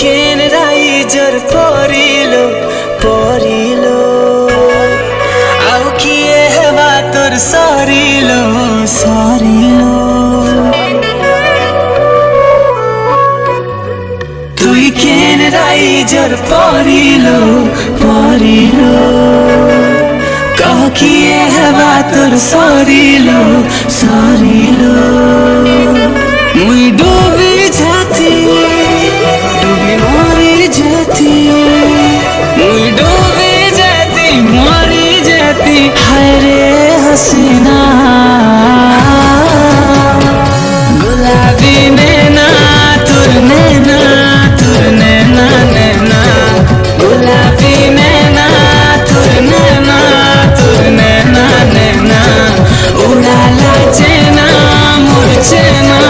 কেন রাইজর পড়িলো পড়িলো আউ কিয়ে হেবা তোর সরিলো সরিলো তুই কেন রাইজর পড়িলো পড়িলো কহ কিয়ে হেবা তোর সরিলো সরিলো মুই ডুবি যাতি ডুবি মরি যাতি মুই ডুবি যাতি মরি যাতি হায় রে হাসিনা গোলাবি নैना তোর नैना তোর नैना नैना গোলাবি नैना তোর नैना তোর नैना नैना উড়ালা চেনা মোর চেনা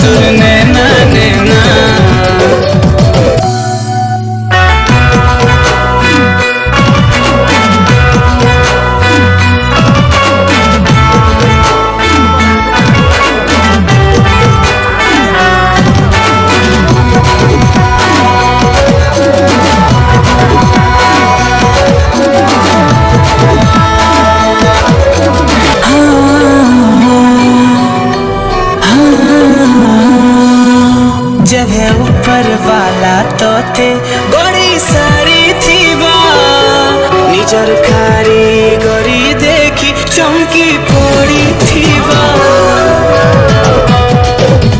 তোর नैना नैना जब है ऊपर वाला तोते बड़ी सारी थीबा निजर खारी गरी देखी चमकी पड़ी थीबा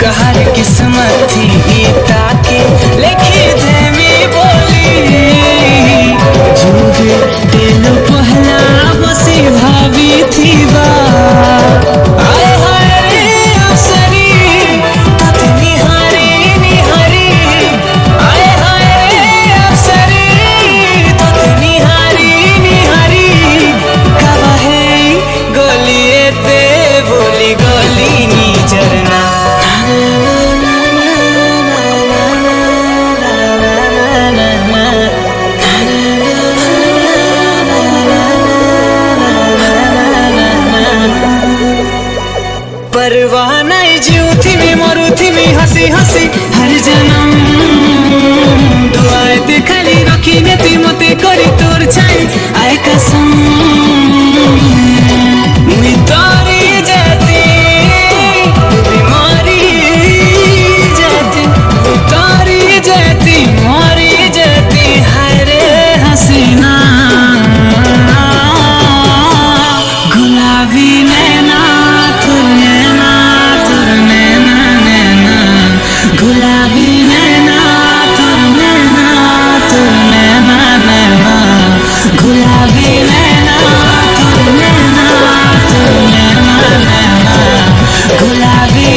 कहार किस्मत थी ताके लेखी देमी बोली जुगे दिल पहला बसी भाभी थीबा आए हाय रे अफसरी तते निहारी निहारी आए हाय रे अफसरी तते निहारी निहारी कबा है गलिएते बोली गली निजरना परवाह नहीं जीवती में मरुथी में हंसी हंसी हर जन्म दुआएं ते खाली रखी नेती मते करी तोर छाई आए कसम मुई तोरी जाती डूबी मरी जाती मुई तोरी जाती मरी जाती हाय रे हसीना गुलाबी नैना তোর नैना তোর नैना नैना गुलाबी नैना তোর नैना তোর नैना नैना गुलाबी नैना তোর नैना তোর नैना नैना गुलाबी